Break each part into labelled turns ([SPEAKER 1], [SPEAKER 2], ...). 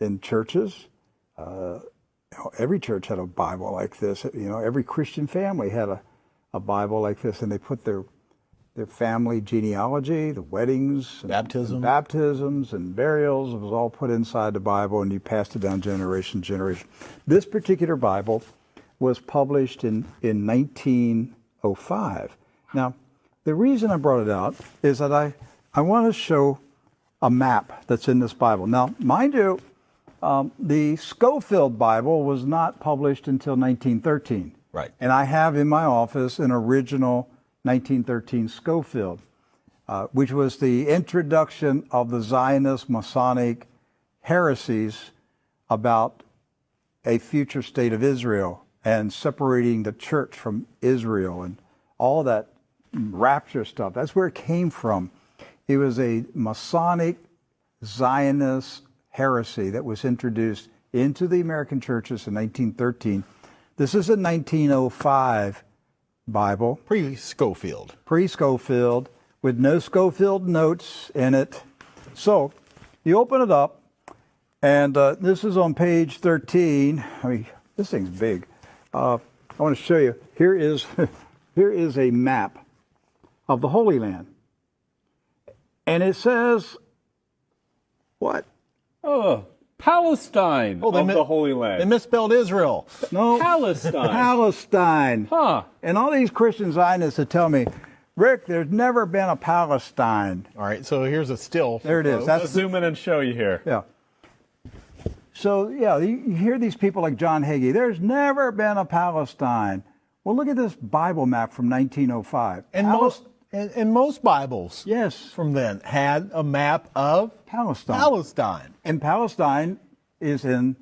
[SPEAKER 1] in churches. Every church had a Bible like this. Every Christian family had a Bible like this, and they put their family genealogy, the weddings, and baptisms and burials. It was all put inside the Bible, and you passed it down generation to generation. This particular Bible was published in 1905. Now, the reason I brought it out is that I want to show a map that's in this Bible. Now, mind you, the Scofield Bible was not published until 1913.
[SPEAKER 2] Right.
[SPEAKER 1] And I have in my office an original 1913 Scofield, which was the introduction of the Zionist Masonic heresies about a future state of Israel and separating the church from Israel and all that rapture stuff. That's where it came from. It was a Masonic Zionist heresy that was introduced into the American churches in 1913. This is a 1905 Bible.
[SPEAKER 2] Pre-Scofield.
[SPEAKER 1] Pre-Scofield, with no Scofield notes in it. So, you open it up, and this is on page 13. I mean, this thing's big. I want to show you. Here is a map of the Holy Land. And it says, what?
[SPEAKER 3] Oh, Palestine of the Holy Land.
[SPEAKER 2] They misspelled Israel.
[SPEAKER 1] No.
[SPEAKER 3] Palestine.
[SPEAKER 1] Palestine.
[SPEAKER 3] Huh.
[SPEAKER 1] And all these Christian Zionists that tell me, Rick, there's never been a Palestine.
[SPEAKER 2] All right, so here's a still.
[SPEAKER 1] There it is.
[SPEAKER 3] Let's zoom in and show you here.
[SPEAKER 1] Yeah. So, yeah, you hear these people like John Hagee, there's never been a Palestine. Well, look at this Bible map from 1905.
[SPEAKER 2] And most Bibles
[SPEAKER 1] Yes.
[SPEAKER 2] from then had a map of
[SPEAKER 1] Palestine. And Palestine is in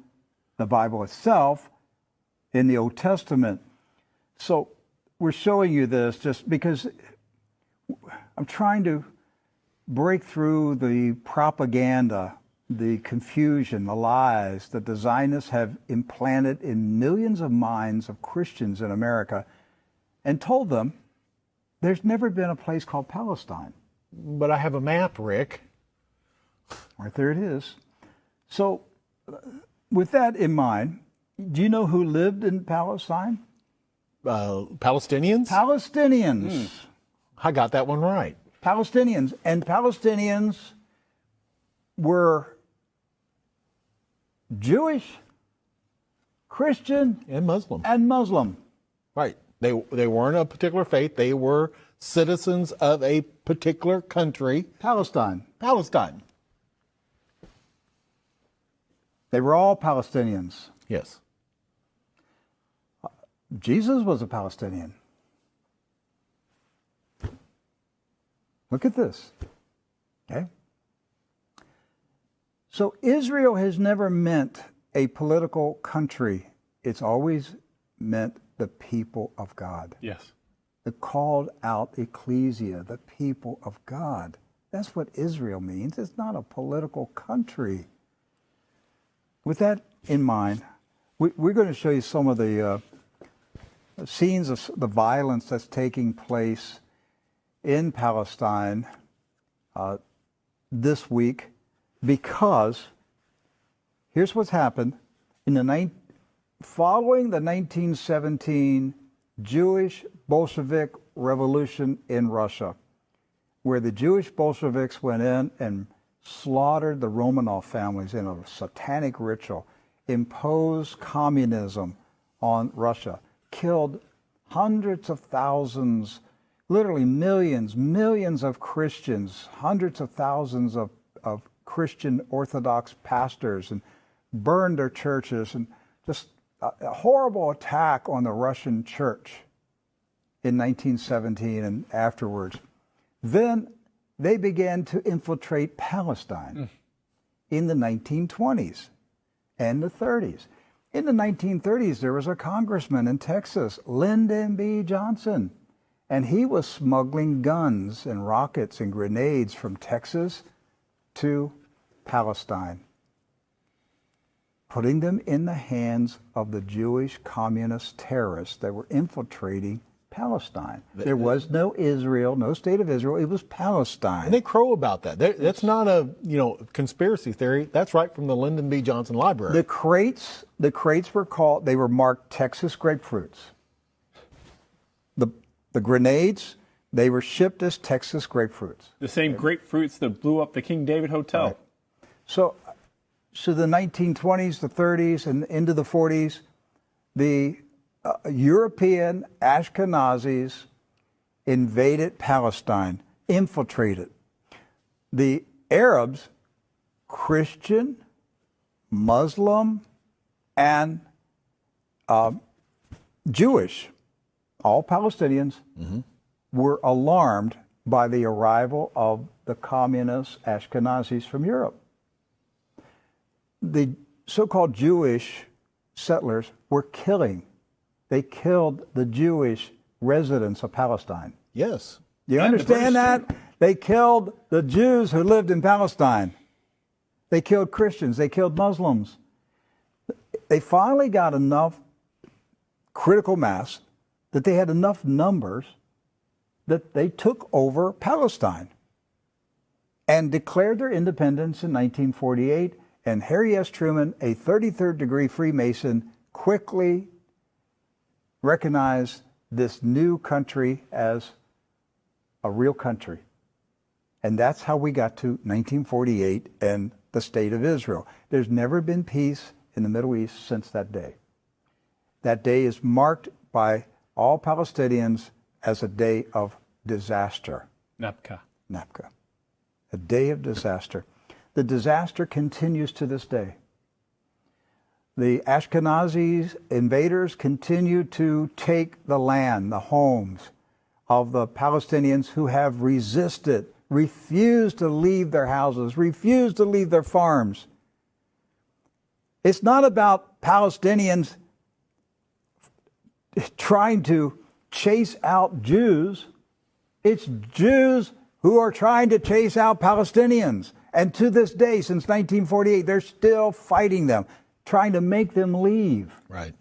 [SPEAKER 1] the Bible itself, in the Old Testament. So we're showing you this just because I'm trying to break through the propaganda, the confusion, the lies that the Zionists have implanted in millions of minds of Christians in America, and told them there's never been a place called Palestine.
[SPEAKER 2] But I have a map, Rick.
[SPEAKER 1] Right there it is. So, with that in mind, do you know who lived in Palestine?
[SPEAKER 2] Palestinians?
[SPEAKER 1] Palestinians.
[SPEAKER 2] I got that one right.
[SPEAKER 1] Palestinians. And Palestinians were Jewish, Christian,
[SPEAKER 2] And Muslim.
[SPEAKER 1] and Muslim.
[SPEAKER 2] Right. They weren't a particular faith. They were citizens of a particular country.
[SPEAKER 1] Palestine.
[SPEAKER 2] Palestine.
[SPEAKER 1] They were all Palestinians.
[SPEAKER 2] Yes.
[SPEAKER 1] Jesus was a Palestinian. Look at this. Okay? So Israel has never meant a political country. It's always meant the people of God.
[SPEAKER 3] Yes.
[SPEAKER 1] The called out ecclesia, the people of God. That's what Israel means. It's not a political country. With that in mind, we're going to show you some of the scenes of the violence that's taking place in Palestine this week, because here's what's happened following the 1917 Jewish Bolshevik Revolution in Russia, where the Jewish Bolsheviks went in and slaughtered the Romanov families in a satanic ritual, imposed communism on Russia, killed hundreds of thousands, literally millions of Christians, hundreds of thousands of Christian Orthodox pastors, and burned their churches, and just a horrible attack on the Russian church in 1917 and afterwards. Then they began to infiltrate Palestine in the 1920s and the 30s. In the 1930s, there was a congressman in Texas, Lyndon B. Johnson, and he was smuggling guns and rockets and grenades from Texas to Palestine, putting them in the hands of the Jewish communist terrorists that were infiltrating Palestine. There was no Israel, no state of Israel. It was Palestine.
[SPEAKER 2] And they crow about that. That's not a conspiracy theory. That's right from the Lyndon B. Johnson Library.
[SPEAKER 1] The crates were called. They were marked Texas grapefruits. The grenades, they were shipped as Texas grapefruits.
[SPEAKER 3] The same grapefruits that blew up the King David Hotel.
[SPEAKER 1] Right. So the 1920s, the 30s, and into the 40s, the European Ashkenazis invaded Palestine, infiltrated. The Arabs, Christian, Muslim, and Jewish, all Palestinians, were alarmed by the arrival of the communist Ashkenazis from Europe. The so-called Jewish settlers were killing. They killed the Jewish residents of Palestine.
[SPEAKER 2] Yes.
[SPEAKER 1] You understand that? They killed the Jews who lived in Palestine. They killed Christians. They killed Muslims. They finally got enough critical mass that they had enough numbers that they took over Palestine and declared their independence in 1948. And Harry S. Truman, a 33rd degree Freemason, quickly recognized this new country as a real country. And that's how we got to 1948 and the State of Israel. There's never been peace in the Middle East since that day. That day is marked by all Palestinians as a day of disaster.
[SPEAKER 3] Nakba.
[SPEAKER 1] A day of disaster. The disaster continues to this day. The Ashkenazi invaders continue to take the land, the homes of the Palestinians who have resisted, refused to leave their houses, refused to leave their farms. It's not about Palestinians trying to chase out Jews. It's Jews who are trying to chase out Palestinians. And to this day, since 1948, they're still fighting them, trying to make them leave.
[SPEAKER 2] Right.